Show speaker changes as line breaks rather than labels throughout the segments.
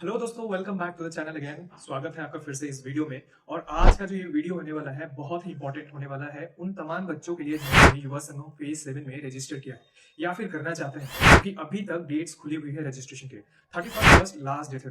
Hello दोस्तों, welcome back to the channel again. स्वागत है आपका फिर से इस वीडियो में। और आज का जो ये वीडियो होने वाला है बहुत ही इंपॉर्टेंट होने वाला है उन तमाम बच्चों के लिए जिन्होंने युवा संगम फेज 7 में रजिस्टर किया है या फिर करना चाहते हैं, क्योंकि अभी तक डेट्स खुली हुई है रजिस्ट्रेशन के। 31 अगस्त लास्ट डेट है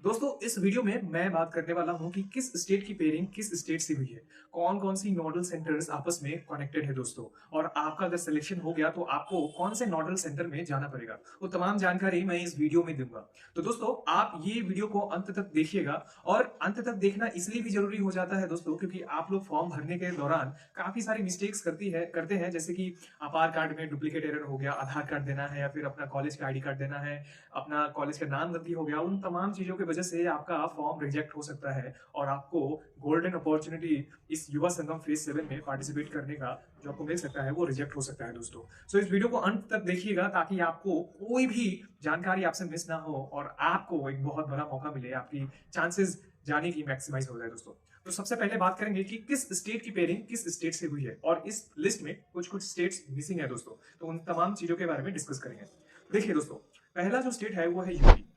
दोस्तों इस वीडियो में मैं बात करने वाला हूँ कि किस स्टेट की पेयरिंग किस स्टेट से हुई है, कौन कौन सी नोडल सेंटर्स आपस में कनेक्टेड है दोस्तों, और आपका अगर सिलेक्शन हो गया तो आपको कौन से नोडल सेंटर में जाना पड़ेगा, वो तमाम जानकारी मैं इस वीडियो में दूंगा। तो दोस्तों आप ये वीडियो को अंत तक देखिएगा। और अंत तक देखना इसलिए भी जरूरी हो जाता है दोस्तों, क्योंकि आप लोग फॉर्म भरने के दौरान काफी सारी मिस्टेक्स करते हैं, जैसे कि आधार कार्ड में डुप्लीकेट एरर हो गया, आधार कार्ड देना है या फिर अपना कॉलेज का आईडी कार्ड देना है, अपना कॉलेज का नाम गलती हो गया। उन तमाम चीजों की वजह से आपका फॉर्म रिजेक्ट हो सकता है और आपको गोल्डन अपॉर्चुनिटी इस युवा संगम फेज 7 में पार्टिसिपेट करने का जो आपको मिल सकता है वो रिजेक्ट हो सकता है दोस्तों। सो इस वीडियो को अंत तक देखिएगा ताकि आपको कोई भी जानकारी आपसे मिस ना हो और आपको एक बहुत बड़ा मौका मिले, आपकी चांसेस जाने की मैक्सिमाइज हो जाए दोस्तों। तो सबसे पहले बात करेंगे कि किस स्टेट की पेयरिंग किस स्टेट से हुई है, और इस लिस्ट में कुछ कुछ स्टेट्स मिसिंग है दोस्तों, तो उन तमाम चीजों के बारे में डिस्कस करेंगे। देखिए दोस्तों, पहला जो स्टेट है वो है यूपी।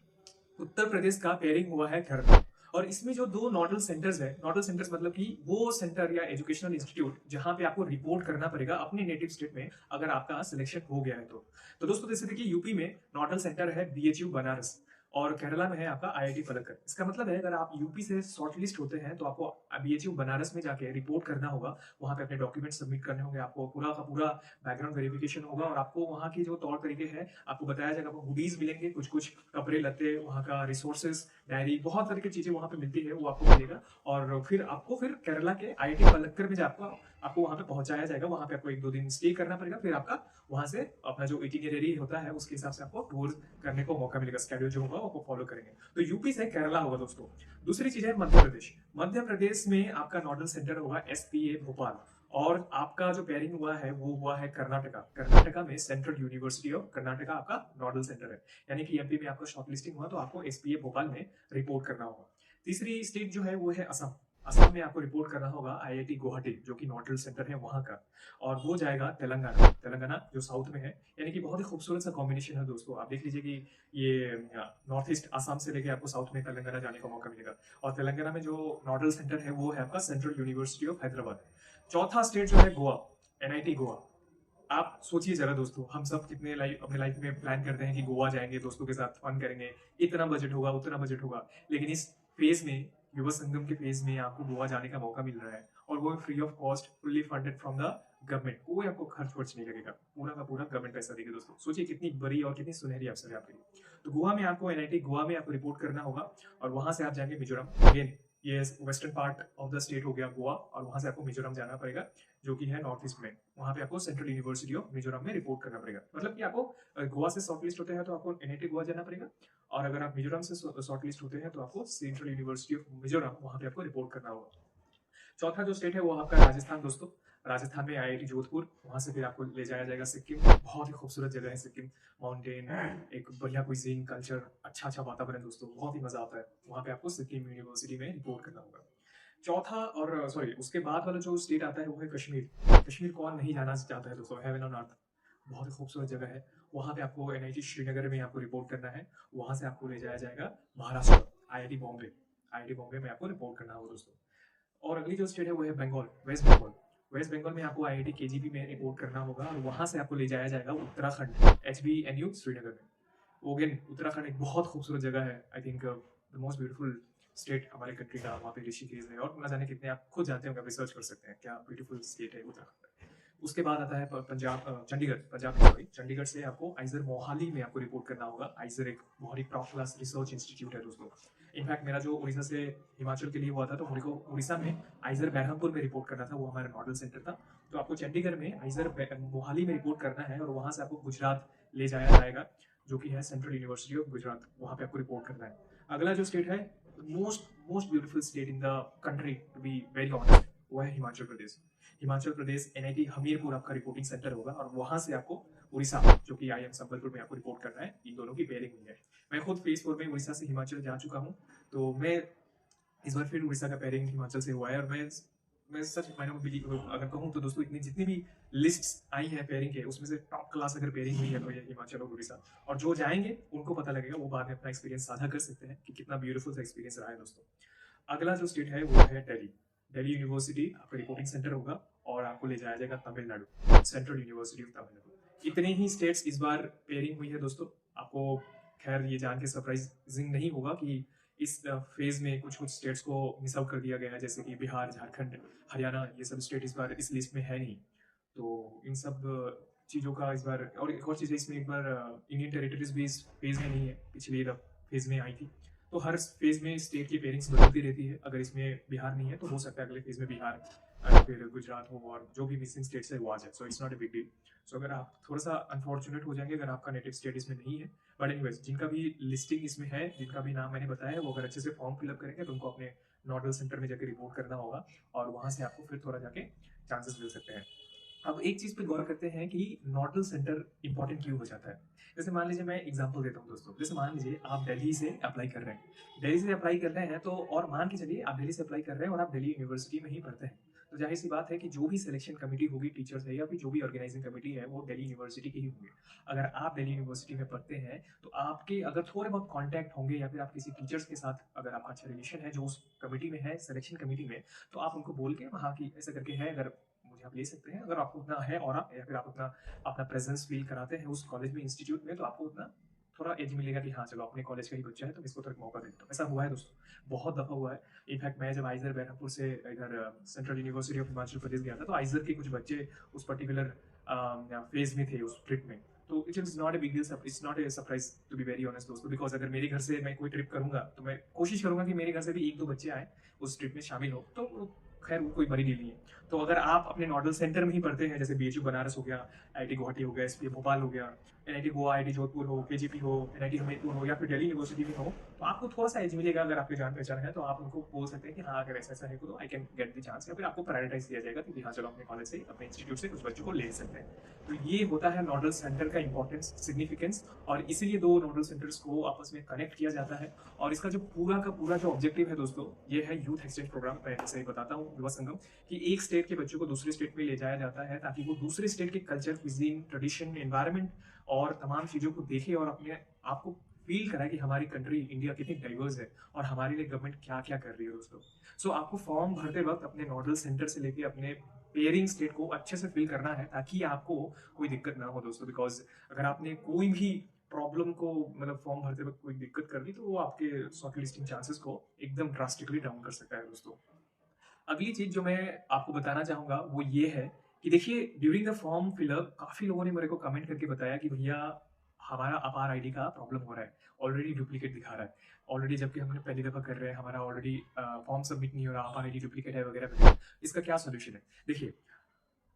उत्तर प्रदेश का पेयरिंग हुआ है केरला। और इसमें जो दो नोडल सेंटर्स है, नोडल सेंटर्स मतलब कि वो सेंटर या एजुकेशनल इंस्टीट्यूट जहां पे आपको रिपोर्ट करना पड़ेगा अपने नेटिव स्टेट में अगर आपका सिलेक्शन हो गया है तो दोस्तों जैसे देखिए, यूपी में नोडल सेंटर है बीएचयू बनारस, और केरला में है आपका आईआईटी पलक्कड़। इसका मतलब है अगर आप यूपी से शॉर्टलिस्ट होते हैं तो आपको बीएचयू बनारस में जाके रिपोर्ट करना होगा, वहां पे अपने डॉक्यूमेंट सबमिट करने होंगे, आपको पूरा का पूरा बैकग्राउंड वेरिफिकेशन होगा और आपको वहाँ की जो तौर तरीके हैं आपको बताया जाएगा। आपको गुडीज मिलेंगे, कुछ कुछ कपड़े लत्ते, वहाँ का रिसोर्सेज, डायरी, बहुत तरह की चीजें वहाँ पे मिलती है, वो आपको मिलेगा। और फिर आपको केरला के आईआईटी पलक्कड़ में जाकर आपको वहाँ पे पहुंचाया जाएगा। वहाँ पे आपको 1-2 दिन स्टे करना पड़ेगा, फिर आपका वहां से अपना जो इटिनरी होता है उसके हिसाब से आपको टूर करने को मौका मिलेगा। स्केड्यूल जो होगा वो आपको फॉलो करेंगे। तो यूपी से केरला होगा दोस्तों। दूसरी चीज है मध्य प्रदेश। मध्य प्रदेश में आपका नोडल सेंटर होगा एसपीए भोपाल। और आपका जो पेयरिंग हुआ है वो हुआ है कर्नाटका। कर्नाटका में सेंट्रल यूनिवर्सिटी ऑफ कर्नाटका आपका नोडल सेंटर है। यानी कि एमपी में आपका शॉर्टलिस्टिंग हुआ तो आपको एसपीए भोपाल में रिपोर्ट करना होगा। तीसरी स्टेट जो है वो है असम। असम में आपको रिपोर्ट करना होगा आईआईटी गुवाहाटी, जो कि नोडल सेंटर है वहां का। और वो जाएगा तेलंगाना। तेलंगाना जो साउथ में है, यानी कि बहुत ही खूबसूरत सा कॉम्बिनेशन है दोस्तों। आप देख लीजिए कि ये नॉर्थ ईस्ट आसाम से लेके आपको साउथ में तेलंगाना जाने का मौका मिलेगा। और तेलंगाना में जो नोडल सेंटर है वो है आपका सेंट्रल यूनिवर्सिटी ऑफ हैदराबाद। चौथा स्टेट जो है गोवा, एनआईटी गोवा। आप सोचिए जरा दोस्तों, हम सब कितने अपने लाइफ में प्लान करते हैं कि गोवा जाएंगे, दोस्तों के साथ फन करेंगे, इतना बजट होगा उतना बजट होगा, लेकिन इस फेज में, युवा संगम के फेज में आपको गोवा जाने का मौका मिल रहा है और वो free of cost, fully funded from the government. कोई आपको खर्च वर्च नहीं लगेगा, पूरा का पूरा गवर्नमेंट पैसा देगी दोस्तों। सोचिए कितनी बड़ी और कितनी सुनहरी अवसर है आपके लिए। तो गोवा में आपको एनआईटी गोवा में आपको रिपोर्ट करना होगा और वहां से आप जाएंगे मिजोरम। अगेन ये western part of the state हो गया गोवा, और वहां से आपको मिजोरम जाना पड़ेगा जो कि है नॉर्थ ईस्ट में। वहां पे आपको सेंट्रल यूनिवर्सिटी ऑफ मिजोरम में रिपोर्ट करना पड़ेगा। मतलब कि आपको गोवा से शॉर्ट लिस्ट होते हैं तो आपको एनआईटी गोवा जाना पड़ेगा, और अगर आप मिजोरम से शॉर्ट लिस्ट होते हैं तो आपको सेंट्रल यूनिवर्सिटी ऑफ मिजोरम वहां पे आपको रिपोर्ट करना होगा। चौथा जो स्टेट है वो आपका राजस्थान दोस्तों। राजस्थान में आईआईटी जोधपुर, वहां से फिर आपको ले जाया जाएगा सिक्किम। बहुत ही खूबसूरत जगह है सिक्किम, माउंटेन, एक बढ़िया क्विजीन कल्चर, अच्छा अच्छा वातावरण दोस्तों, बहुत ही मजा आता है। वहां पे आपको सिक्किम यूनिवर्सिटी में रिपोर्ट करना होगा। चौथा और सॉरी उसके बाद वाला जो स्टेट आता है वो है कश्मीर। कश्मीर कौन नहीं जाना चाहता है दोस्तों, हेवन ऑन अर्थ, बहुत ही खूबसूरत जगह है। वहां पे आपको एनआईटी श्रीनगर में आपको रिपोर्ट करना है। वहां से आपको ले जाया जाएगा महाराष्ट्र, आईआईटी बॉम्बे। आईआईटी बॉम्बे में आपको रिपोर्ट करना होगा दोस्तों। और अगली जो स्टेट है वो है बंगाल, वेस्ट बंगाल। वेस्ट बंगाल में आपको आईआईटी केजीपी में रिपोर्ट करना होगा और वहां से आपको ले जाया जाएगा उत्तराखंड, एचबीएनयू श्रीनगर में। अगेन उत्तराखंड एक बहुत खूबसूरत जगह है, I think the most beautiful state हमारे कंट्री का। वहाँ पे ऋषिकेश है और ना जाने कितने, आप खुद जानते होंगे, रिसर्च कर सकते हैं क्या ब्यूटीफुल स्टेट है उत्तराखंड। उसके बाद आता है पंजाब, चंडीगढ़, पंजाब सॉरी, चंडीगढ़ से आपको आइजर मोहाली में आपको रिपोर्ट करना होगा। आइजर एक बहुत ही टॉप क्लास रिसर्च इंस्टीट्यूट है दोस्तों। इनफैक्ट मेरा जो उड़ीसा से हिमाचल के लिए हुआ था तो मेरे को उड़ीसा में आइजर बैरहमपुर में रिपोर्ट करना था, वो हमारा नोडल सेंटर था। तो आपको चंडीगढ़ में आइजर मोहाली में रिपोर्ट करना है और वहां से आपको गुजरात ले जाया जाएगा, जो कि है सेंट्रल यूनिवर्सिटी ऑफ गुजरात, वहां पे आपको रिपोर्ट करना है। अगला जो स्टेट है, most most beautiful state in the country to be very honest, वो है हिमाचल प्रदेश। हिमाचल प्रदेश एनआईटी हमीरपुर आपका रिपोर्टिंग सेंटर होगा और वहां से आपको उड़ीसा, जो कि आईएम संबलपुर में आपको रिपोर्ट करना है। इन दोनों की पेयरिंग हुई है। मैं खुद फेज 4 में उड़ीसा से हिमाचल जा चुका हूँ, तो मैं इस बार फिर उड़ीसा का पेयरिंग हिमाचल से हुआ है। और मैं मैं सच मायनों में बिलीव अगर कहूँ तो दोस्तों, इतनी जितनी भी लिस्ट्स आई हैं पेयरिंग के, उसमें से टॉप क्लास अगर पेयरिंग हुई है तो ये हिमाचल और उड़ीसा। और जो जाएंगे उनको पता लगेगा, वो बाद में अपना एक्सपीरियंस साझा कर सकते हैं कि कितना ब्यूटीफुल सा एक्सपीरियंस रहा है दोस्तों। अगला जो स्टेट है वो है दिल्ली। दिल्ली यूनिवर्सिटी आपका रिपोर्टिंग सेंटर होगा और आपको ले जाया जाएगा Tamil Nadu, central university of Tamil Nadu. इतने ही स्टेट्स इस बार पेयरिंग हुई है दोस्तों। आपको खैर ये जान के सरप्राइजिंग नहीं होगा कि इस फेज में कुछ कुछ स्टेट्स को मिस आउट कर दिया गया है, जैसे कि बिहार, झारखंड, हरियाणा, ये सब स्टेट इस बार इस लिस्ट में है नहीं। तो इन सब चीज़ों का इस बार, और एक और चीज़ है इसमें, एक बार इंडियन टेरिटरीज भी इस फेज में नहीं है, पिछली फेज में आई थी। तो हर फेज में स्टेट की पेयरिंग्स बदलती रहती है। अगर इसमें बिहार नहीं है तो हो सकता है अगले फेज में बिहार या फिर गुजरात हो, और जो भी मिसिंग स्टेट्स है वो आ जाए। So it's not a big deal. So अगर आप थोड़ा सा अनफॉर्चुनेट हो जाएंगे अगर आपका नेटिव स्टेट इसमें नहीं है, बट एनीवेज जिनका भी लिस्टिंग इसमें है, जिनका भी नाम मैंने बताया है, वो अगर अच्छे से फॉर्म फिलअप करेंगे तो उनको अपने नोडल सेंटर में जाकर रिपोर्ट करना होगा और वहाँ से आपको फिर थोड़ा जाके चांसेस मिल सकते हैं। अब एक चीज पे गौर करते हैं कि नोडल सेंटर इंपॉर्टेंट क्यों हो जाता है। जैसे मान लीजिए, मैं एग्जांपल देता हूँ दोस्तों। जैसे मान लीजिए आप दिल्ली से अप्लाई कर रहे हैं, दिल्ली से अप्लाई कर रहे हैं तो, और मान के चलिए आप दिल्ली से अप्लाई कर रहे हैं और आप दिल्ली यूनिवर्सिटी में ही पढ़ते हैं, तो जाहिर सी बात है कि जो भी सिलेक्शन कमेटी होगी टीचर्स है या फिर जो भी ऑर्गेनाइजिंग कमेटी है वो दिल्ली यूनिवर्सिटी की ही होंगे। अगर आप दिल्ली यूनिवर्सिटी में पढ़ते हैं तो आपके अगर थोड़े बहुत कॉन्टैक्ट होंगे या फिर आप किसी टीचर्स के साथ अगर आपका अच्छा रिलेशन है जो उस कमेटी में है, सिलेक्शन कमेटी में, तो आप उनको बोल के वहाँ की ऐसा करके है, अगर मुझे आप ले सकते हैं, अगर आपको उतना है, और या फिर आप उतना अपना प्रेजेंस फील कराते हैं उस कॉलेज में, इंस्टीट्यूट में, तो आपको उतना थोड़ा एज मिलेगा कि हाँ चलो अपने कॉलेज का ही बच्चा है तो इसको थोड़ा मौका देता हूँ। ऐसा हुआ है दोस्तों, बहुत दफा हुआ है। इनफैक्ट मैं जब आइजर बैरमपुर से इधर central university of Himachal Pradesh गया था, तो आइजर के कुछ बच्चे उस पर्टिकुलर फेज में थे उस ट्रिप में। तो it is not a big deal, it's not a surprise to be very honest दोस्तों, बिकॉज अगर मेरे घर से मैं कोई ट्रिप करूंगा तो मैं कोशिश करूंगा कि मेरे घर से भी एक दो बच्चे आए उस ट्रिप में शामिल हो, तो खैर वो कोई बड़ी डील नहीं है। तो अगर आप अपने नोडल सेंटर में ही पढ़ते हैं, जैसे बीएचयू बनारस हो गया, आईआईटी गुवाहाटी हो गया, एसपीए भोपाल हो गया, एनआईटी गोवा, आईआईटी जोधपुर हो, केजीपी हो, एनआईटी हमीरपुर हो, या फिर दिल्ली यूनिवर्सिटी में हो, तो आपको थोड़ा सा एज मिलेगा। अगर आपके जान पहचान है तो आप उनको बोल सकते हैं कि हाँ अगर ऐसा ऐसा है तो I can get the chance, या फिर आपको प्रायोरिटाइज दिया जाएगा कि हाँ चलो अपने कॉलेज से, अपने इंस्टीट्यूट से कुछ बच्चों को ले सकते हैं। तो ये होता है नोडल सेंटर का इंपॉर्टेंस, सिग्निफिकेंस, और इसीलिए दो नोडल सेंटर्स को आपस में कनेक्ट किया जाता है। और इसका जो पूरा का पूरा जो ऑब्जेक्टिव है दोस्तों, ये है यूथ एक्सचेंज प्रोग्राम। मैं जैसे बताता हूँ युवा संगम, कि एक स्टेट के बच्चों को दूसरे स्टेट में ले जाया जाता है ताकि वो दूसरे स्टेट के कल्चर, क्विजीन, ट्रेडिशन, एनवायरनमेंट और तमाम चीज़ों को देखे और अपने आप को फील कराए कि हमारी कंट्री इंडिया कितनी डाइवर्स है और हमारे लिए गवर्नमेंट क्या क्या कर रही है दोस्तों। सो आपको फॉर्म भरते वक्त अपने नोडल सेंटर से लेके अपने पेयरिंग स्टेट को अच्छे से फील करना है ताकि आपको कोई दिक्कत ना हो दोस्तों। बिकॉज अगर आपने कोई भी प्रॉब्लम को, मतलब फॉर्म भरते वक्त कोई दिक्कत कर दी, तो वो आपके शॉर्ट लिस्टिंग चांसेस को एकदम ड्रास्टिकली डाउन कर सकता है दोस्तों। अगली चीज जो मैं आपको बताना चाहूंगा वो ये है कि देखिए, ड्यूरिंग द फॉर्म फिलअप काफी लोगों ने मेरे को कमेंट करके बताया कि भैया हमारा अपार आईडी का प्रॉब्लम हो रहा है, ऑलरेडी डुप्लीकेट दिखा रहा है, ऑलरेडी जबकि हमने पहली दफा कर रहे हैं, हमारा ऑलरेडी फॉर्म सबमिट नहीं हो रहा, अपार आईडी डुप्लीकेट है वगैरह वगैरह। इसका क्या सोल्यूशन है? देखिए,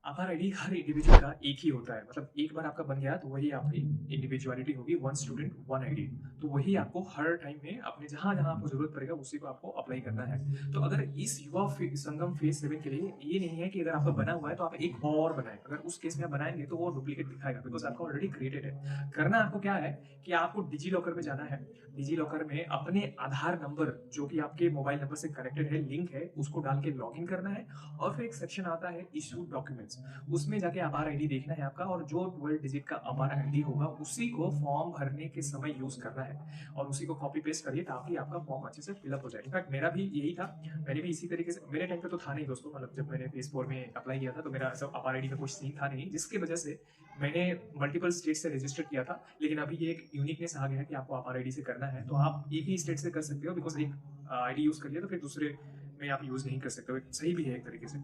आधार आईडी हर इंडिविजुअल का एक ही होता है, मतलब एक बार आपका बन गया तो वही आपकी इंडिविजुअलिटी होगी, वन स्टूडेंट वन आईडी। तो वही आपको हर टाइम में अपने जहां जहां आपको जरूरत पड़ेगा उसी को आपको अप्लाई करना है। तो अगर इस युवा संगम फेज 7 के लिए ये नहीं है कि अगर आपका बना हुआ है तो आप एक और बनाए, अगर उस केस में आप बनाएंगे तो वो डुप्लीकेट दिखाएगा, बिकॉज आपका ऑलरेडी क्रिएटेड है। करना आपको क्या है कि आपको डिजी लॉकर में जाना है, डिजी लॉकर में अपने आधार नंबर जो कि आपके मोबाइल नंबर से कनेक्टेड है, लिंक है, उसको डाल के लॉग इन करना है। और फिर एक सेक्शन आता है इशू डॉक्यूमेंट्स, उसमें जाके आधार आईडी देखना है आपका, और जो 12 डिजिट का आधार आईडी होगा उसी को फॉर्म भरने के समय यूज करना है, और उसी को कॉपी पेस्ट करिए ताकि आपका फॉर्म अच्छे से फिलअप हो जाए। इनफैक्ट मेरा भी यही था, मैंने भी इसी तरीके से, मेरे टाइम पे तो था नहीं दोस्तों, मतलब जब मैंने फेज 4 में अप्लाई किया था तो मेरा ऐसा आधार आईडी का कुछ सीन था नहीं, जिसकी वजह से मैंने मल्टीपल स्टेट से रजिस्टर किया था। लेकिन अभी ये एक यूनिकनेस आ गया है कि आपको आधार आईडी से करना है, तो आप एक ही स्टेट से कर सकते हो, बिकॉज एक आईडी यूज कर लिया तो फिर दूसरे में आप यूज नहीं कर सकते हो। सही भी है एक तरीके से।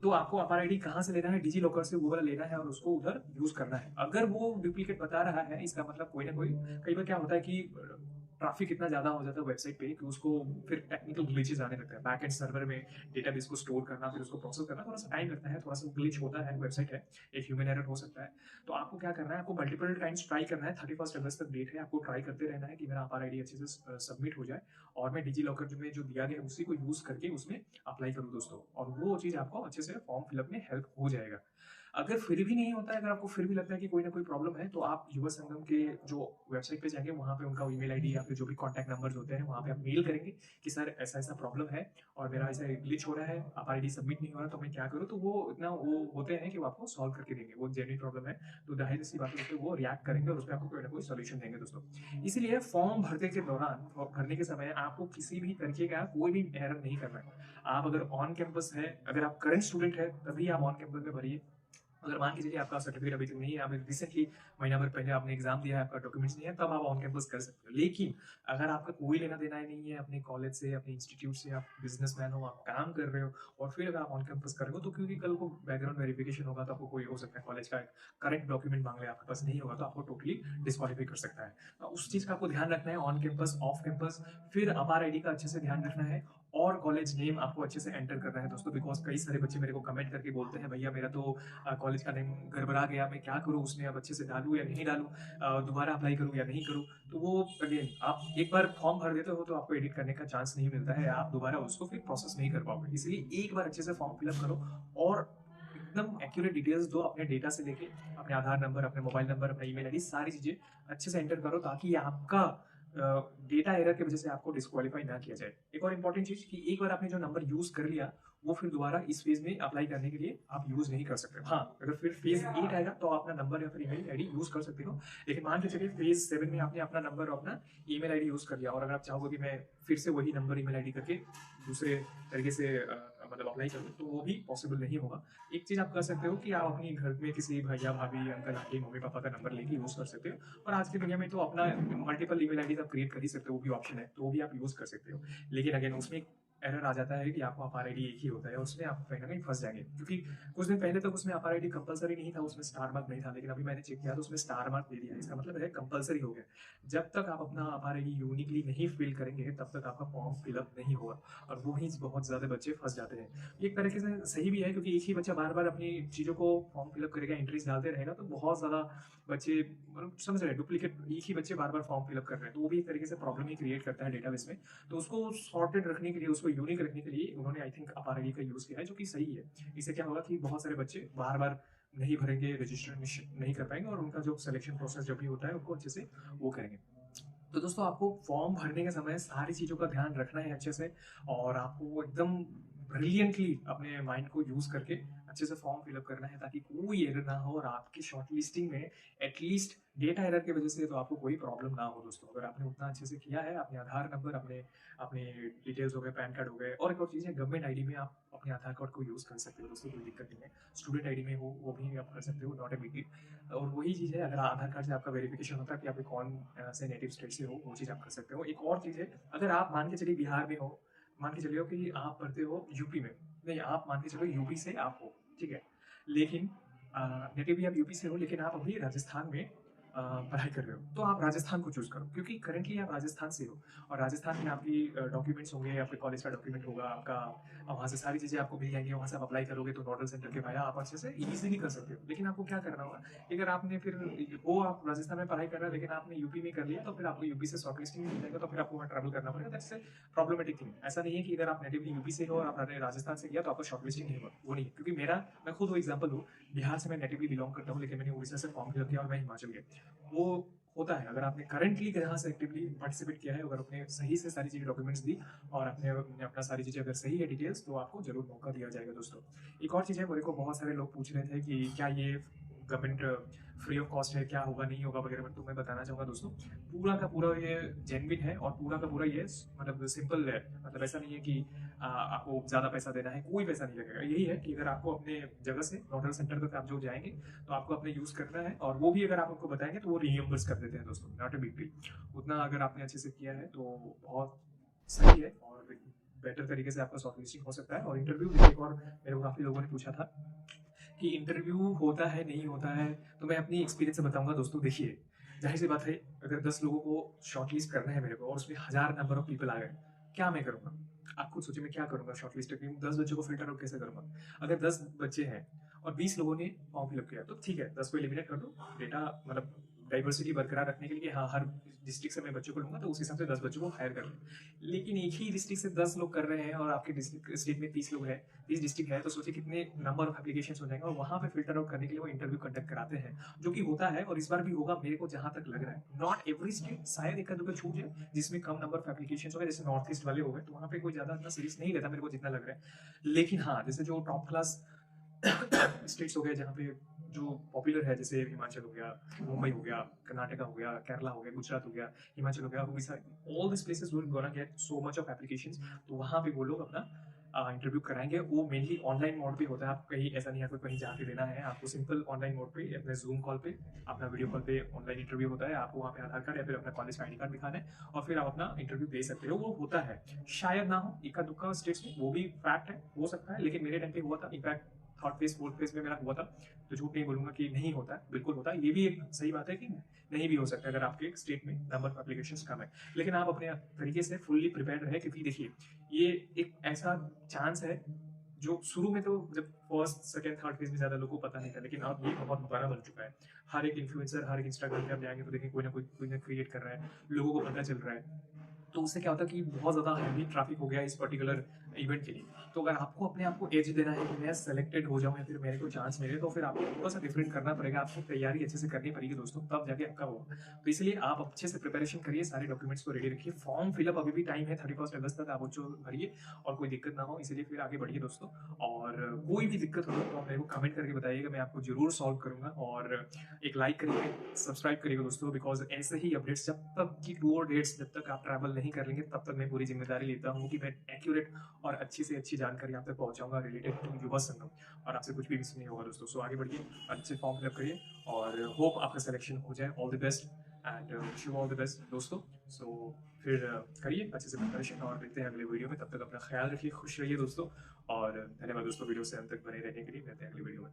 तो आपको आधार आईडी कहाँ से लेना है? डिजी लॉकर से वो वाला लेना है और उसको उधर यूज करना है। अगर वो डुप्लीकेट बता रहा है, इसका मतलब कोई ना कोई, कई बार क्या होता है कि ट्रैफिक इतना ज्यादा हो जाता है वेबसाइट पे कि उसको फिर टेक्निकल ग्लिचेस आने लगते हैं। बैकएंड सर्वर में डेटाबेस को स्टोर करना, फिर उसको प्रोसेस करना थोड़ा सा टाइम लगता है, थोड़ा सा ग्लिच होता है, वेबसाइट है, एक ह्यूमन एरर हो सकता है। तो आपको क्या करना है, आपको मल्टीपल टाइम्स ट्राई करना है। 31 अगस्त तक डेट है, आपको ट्राई करते रहना है कि मेरा आधार आईडी अच्छे से सबमिट हो जाए और मैं डिजी लॉकर में जो दिया गया उसी को यूज करके उसमें अप्लाई करूँ दोस्तों, और वो चीज आपको अच्छे से फॉर्म फिलअप में हेल्प हो जाएगा। अगर फिर भी नहीं होता है, अगर आपको फिर भी लगता है कि कोई ना कोई प्रॉब्लम है, तो आप युवा संगम के जो वेबसाइट पे जाएंगे, वहाँ पे उनका ईमेल आईडी या फिर जो भी कॉन्टैक्ट नंबर्स होते हैं, वहाँ पे आप मेल करेंगे कि सर ऐसा ऐसा प्रॉब्लम है और मेरा ऐसा ग्लिच हो रहा है, आप आईडी सबमिट नहीं हो रहा, तो मैं क्या करूँ? तो वो इतना वो होते हैं कि वो आपको सॉल्व करके देंगे। वो जेन्युइन प्रॉब्लम है, तो जाहिर सी बात है उस पे वो रिएक्ट करेंगे और उस पे आपको कोई ना कोई सॉल्यूशन देंगे दोस्तों। इसीलिए फॉर्म भरने के दौरान और भरने के समय आपको किसी भी तरीके का कोई भी एरर नहीं करना है। आप अगर ऑन कैंपस है, अगर आप करंट स्टूडेंट है, तभी आप ऑन कैंपस में भरिए। अगर मान के चलिए आपका सर्टिफिकेट अभी तक नहीं है, आप रिसेंटली महीना भर पहले आपने एग्जाम दिया है, आपका डॉक्यूमेंट्स नहीं है, तब आप ऑन कैंपस कर सकते हो। लेकिन अगर आपका कोई लेना देना नहीं है अपने कॉलेज से, अपने इंस्टीट्यूट से, आप बिजनेसमैन हो, आप काम कर रहे हो और फिर अगर आप ऑन कैंपस कर रहे हो, तो क्योंकि कल को बैकग्राउंड वेरिफिकेशन होगा तो आपको कोई हो सकता है कॉलेज का करेक्ट डॉक्यूमेंट मांग ले, आपके पास नहीं होगा तो आपको टोटली डिस्क्वालीफाई कर सकता है। तो उस चीज का आपको ध्यान रखना है, ऑन कैंपस, ऑफ कैंपस, फिर अपार आईडी का अच्छे से ध्यान रखना है और कॉलेज नेम आपको अच्छे से एंटर करना है दोस्तों। बिकॉज कई सारे बच्चे मेरे को कमेंट करके बोलते हैं भैया मेरा तो कॉलेज का नेम गड़बड़ा गया, मैं क्या करूँ उसमें, अब अच्छे से डालूँ या नहीं डालूँ, दोबारा अप्लाई करूँ या नहीं करूँ? तो वो अगेन आप एक बार फॉर्म भर देते हो तो आपको एडिट करने का चांस नहीं मिलता है, आप दोबारा उसको फिर प्रोसेस नहीं कर पाओगे। इसलिए एक बार अच्छे से फॉर्म फिलअप करो और एकदम एक्यूरेट डिटेल्स दो, अपने डेटा से लेके अपने आधार नंबर, अपने मोबाइल नंबर, अपना ईमेल आईडी, सारी चीजें अच्छे से एंटर करो ताकि आपका डेटा एरर की वजह से आपको डिस्क्वालीफाई ना किया जाए। एक और इंपॉर्टेंट चीज कि एक बार आपने जो नंबर यूज कर लिया, वो फिर दोबारा इस फेज में अप्लाई करने के लिए आप यूज नहीं कर सकते। हाँ, अगर फिर फेज 8 आएगा तो आप अपना नंबर या फिर ईमेल आईडी यूज कर सकते हो। लेकिन मान के चलिए फेज 7 में आपने अपना नंबर और अपना ईमेल आईडी यूज कर लिया और अगर आप चाहोगे कि मैं फिर से वही नंबर ईमेल आईडी करके दूसरे तरीके से मतलब अप्लाई करूँ, तो वो भी पॉसिबल नहीं होगा। एक चीज आप कर सकते हो कि आप अपनी घर में किसी भैया, भाभी, अंकल, आंटी, मम्मी, पापा का नंबर लेके यूज कर सकते हो। और आज की दुनिया में तो अपना मल्टीपल ईमेल आईडी आप क्रिएट कर ही सकते हो, वो भी ऑप्शन है, तो वो भी आप यूज कर सकते हो। लेकिन अगेन उसमें एरर आ जाता है कि आपको अपार आईडी एक ही होता है और उसमें आप कहीं ना कहीं फंस जाएंगे, क्योंकि कुछ दिन पहले तक उसमें अपार आईडी कंपलसरी नहीं था, उसमें स्टार मार्क नहीं था, लेकिन अभी मैंने चेक किया तो उसमें स्टार मार्क दे दिया है। इसका मतलब है कंपलसरी हो गया। जब तक आप अपना अपार आईडी यूनिकली नहीं फिल करेंगे तब तक आपका फॉर्म फिलअप नहीं होगा और वहीं बहुत ज्यादा बच्चे फंस जाते हैं। एक तरीके से सही भी है, क्योंकि एक ही बच्चा बार बार अपनी चीजों को फॉर्म फिलअप करेगा, एंट्रीज डालते रहेगा, तो बहुत ज्यादा बच्चे मतलब समझ रहे हैं, डुप्लीकेट एक ही बच्चे बार बार फॉर्म फिलअप कर रहे हैं, तो वो भी एक तरीके से प्रॉब्लम ही क्रिएट करता है डेटाबेस में। तो उसको सॉर्टेड रखने के लिए, उसको यूनिक रखने के लिए उन्होंने आई थिंक अपार आईडी का यूज किया है, जो कि सही है। इससे क्या होगा कि बहुत सारे बच्चे बार बार नहीं भरेंगे, रजिस्ट्रेशन नहीं कर पाएंगे और उनका जो सिलेक्शन प्रोसेस जब भी होता है उनको अच्छे से वो करेंगे। तो दोस्तों आपको फॉर्म भरने के समय सारी चीज़ों का ध्यान रखना है अच्छे से और आपको एकदम ब्रिलियंटली अपने माइंड को यूज करके अच्छे से फॉर्म फिलअप करना है ताकि कोई एरर ना हो और आपकी शॉर्ट लिस्टिंग में एटलीस्ट डेटा एरर की वजह से तो आपको कोई प्रॉब्लम ना हो दोस्तों। अगर आपने उतना अच्छे से किया है, अपने आधार नंबर, अपने अपने डिटेल्स हो गए, पैन कार्ड हो गए, और एक और चीज़ है गवर्नमेंट आईडी में आप अपने आधार कार्ड को यूज़ कर सकते हो दोस्तों, कोई दिक्कत नहीं है। स्टूडेंट आईडी में हो वो भी आप कर सकते हो, नॉट ए बिग डील। और वही चीज़ है, अगर आधार कार्ड से आपका वेरिफिकेशन होता है कि आप कौन से नेटिव स्टेट से हो, वो चीज़ आप कर सकते हो। एक और चीज़ है, अगर आप मान के चलिए बिहार में हो, मान के चलिए कि आप पढ़ते हो यूपी में, नहीं आप मान के चलो यूपी से आप हो, ठीक है, लेकिन नेटिव भी आप यूपी से हो लेकिन आप अभी राजस्थान में पढ़ाई कर रहे हो, तो आप राजस्थान को चूज करो क्योंकि करेंटली आप राजस्थान से हो और राजस्थान में आपकी डॉक्यूमेंट्स होंगे, आपके कॉलेज का डॉक्यूमेंट होगा आपका, वहाँ से सारी चीज़ें आपको मिल जाएंगी, वहाँ से आप अप्लाई करोगे तो नोडल सेंटर के भाया आप अच्छे से इजीली कर सकते हो। लेकिन आपको क्या करना होगा, अगर आपने फिर वो आप राजस्थान में पढ़ाई कर रहे हो लेकिन आपने यूपी में कर लिया, तो फिर आपको यूपी से शॉर्ट लिस्टिंग मिल जाएगा, तो फिर आपको वहाँ ट्रैवल करना पड़ेगा। That's problematic thing. ऐसा नहीं है कि अगर आप नेटिवली यूपी से हो और आपने राजस्थान से किया तो आपको शॉर्ट लिस्टिंग नहीं होगा, वो नहीं। क्योंकि मैं खुद वो एग्जाम्पल हूँ, बिहार से मैं नेटिवली बिलोंग करता हूँ लेकिन मैंने उड़ीसा से फॉर्म फिलअप किया और मैं हिमाचल गया। वो होता है, अगर आपने करंटली जहाँ से एक्टिवली पार्टिसिपेट किया है, अगर आपने सही से सारी चीज़ें डॉक्यूमेंट्स दी और अपने अपना सारी चीज़ें अगर सही है डिटेल्स, तो आपको जरूर मौका दिया जाएगा दोस्तों। एक और चीज़ है, मेरे को बहुत सारे लोग पूछ रहे थे कि क्या ये गवर्नमेंट फ्री ऑफ कॉस्ट है, क्या होगा नहीं होगा वगैरह, तो मैं बताना चाहूँगा दोस्तों, पूरा का पूरा ये जेन्युइन है और पूरा का पूरा ये मतलब सिंपल है। मतलब ऐसा नहीं है कि आपको ज़्यादा पैसा देना है, कोई पैसा नहीं लगेगा। यही है कि अगर आपको अपने जगह से नोडल सेंटर तक आप जो जाएंगे तो आपको अपने यूज़ करना है और वो भी अगर आप उनको बताएंगे तो वो रिइम्बर्स कर देते हैं दोस्तों, नॉट ए बिग डील। उतना अगर आपने अच्छे से किया है तो बहुत सही है और बेटर तरीके से आपका शॉर्ट लिस्टिंग हो सकता है। और इंटरव्यू भी, एक और मेरे को काफ़ी लोगों ने पूछा था कि इंटरव्यू होता है नहीं होता है, तो मैं अपनी एक्सपीरियंस से बताऊंगा दोस्तों। देखिए, जाहिर सी बात है, अगर 10 लोगों को शॉर्टलिस्ट करना है मेरे को और उसमें 1000 नंबर ऑफ पीपल आ गए, क्या मैं करूंगा? आप खुद सोचिए, मैं क्या करूंगा शॉर्टलिस्ट करके 10 बच्चों को फिल्टर आउट कैसे करूंगा? अगर 10 बच्चे हैं और 20 लोगों ने फॉर्म फिलअप किया तो ठीक है, 10 को एलिमिनेट कर दो, डेटा मतलब डाइवर्सिटी बरकरार रखने के लिए कि हाँ, हर डिस्ट्रिक्ट से मैं बच्चों को लूँगा तो उस हिसाब से 10 बच्चों को हायर कर लें। लेकिन एक ही डिस्ट्रिक्ट से 10 लोग कर रहे हैं और आपके डिस्ट्रिक्ट स्टेट में 30 लोग हैं, 30 डिस्ट्रिक्ट है, तो सोचिए कितने नंबर ऑफ एप्लीकेशंस हो जाएँगे और वहाँ पे फ़िल्टर आउट करने के लिए वो इंटरव्यू कंडक्ट कराते हैं, जो कि होता है और इस बार भी होगा मेरे को जहाँ तक लग रहा है। नॉट एवरी स्टेट, शायद एका-दुक्का छूट जाए जिसमें कम नंबर ऑफ एप्लीकेशंस हो गए, जैसे नॉर्थ ईस्ट वाले हो गए, तो वहाँ पे कोई ज़्यादा इतना सीरियस नहीं लेता मेरे को जितना लग रहा है। लेकिन हाँ, जैसे जो टॉप क्लास स्टेट्स हो गए जहाँ पे जो पॉपुलर है, जैसे हिमाचल हो गया, मुंबई हो गया, कर्नाटका हो गया, केरला हो गया, गुजरात हो गया, हिमाचल हो गया, Orissa, all this places will gonna get so much of applications. तो वहाँ पे वो लोग अपना इंटरव्यू कराएंगे। वो मेनली ऑनलाइन मोड पे होता है, आप कहीं ऐसा नहीं है आपको कहीं जाके देना है, आपको सिंपल ऑनलाइन मोड पे अपने जूम कॉल पे अपना वीडियो कॉल पे ऑनलाइन इंटरव्यू होता है। आपको वहाँ पे आधार कार्ड या फिर अपना कॉलेज का आईडी कार्ड दिखाना है और फिर आप अपना इंटरव्यू दे सकते हो। वो होता है, शायद ना हो इक्का दुक्का स्टेट्स में, वो भी फैक्ट है, हो सकता है, लेकिन मेरे टाइम पे हुआ था। In fact third phase fourth phase में मेरा हुआ था, तो झूठ नहीं बोलूंगा कि नहीं होता है, बिल्कुल होता है। ये भी एक सही बात है कि नहीं भी हो सकता है अगर आपके स्टेट में नंबर ऑफ एप्लीकेशंस कम है, लेकिन आप अपने तरीके से फुल्ली प्रिपेयर्ड रहे, क्योंकि देखिए ये एक ऐसा चांस है जो शुरू में तो जब फर्स्ट सेकंड थर्ड फेज में ज्यादा लोगों को पता नहीं था, लेकिन अब ये बहुत बड़ा बन चुका है। हर एक इन्फ्लुएंसर, हर एक इंस्टाग्राम पे आप जाएंगे तो देखें कोई ना क्रिएट कर रहा है, लोगों को पता चल रहा है। तो उससे क्या होता है कि बहुत ज़्यादा हैवी ट्रैफिक हो गया इस पर्टिकुलर इवेंट के लिए। तो अगर आपको अपने आप को एज देना है कि मैं सेलेक्टेड हो जाऊँ या फिर मेरे को चांस मिले, तो फिर आपको थोड़ा सा डिफरेंट करना पड़ेगा, आपको तैयारी अच्छे से करनी पड़ेगी दोस्तों, तब जाके आपका होगा। तो इसलिए आप अच्छे से प्रिपरेशन करिए, सारे डॉक्यूमेंट्स को रेडी रखिए। फॉर्म फिलअप अभी भी टाइम है, 31 अगस्त तक आप उसको भरिए और कोई दिक्कत ना हो, इसीलिए फिर आगे बढ़िए दोस्तों। और कोई भी दिक्कत हो तो आप मेरे को कमेंट करके बताइएगा, मैं आपको जरूर सॉल्व करूंगा। और एक लाइक करिए, सब्सक्राइब करिएगा दोस्तों, बिकॉज ऐसे ही अपडेट्स जब तक की टूर डेट्स जब तक आप ट्रैवल नहीं कर लेंगे तब तक मैं पूरी जिम्मेदारी लेता हूँ कि मैं एक्यूरेट और अच्छी से अच्छी जानकारी आप तक पहुंचाऊंगा रिलेटेड टू युवा संगम, और आपसे कुछ भी मिस नहीं होगा दोस्तों। सो आगे बढ़िए, अच्छे फॉर्म फिलअप करिए और होप आपका सिलेक्शन हो जाए। All the best and wish you all the best दोस्तों। सो फिर करिए अच्छे से प्रिपरेशन और मिलते हैं अगले वीडियो में। तब तक अपना ख्याल रखिए, खुश रहिए दोस्तों, और धन्यवाद दोस्तों वीडियो से अंत तक बने रहने के लिए। मिलते हैं अगले वीडियो में।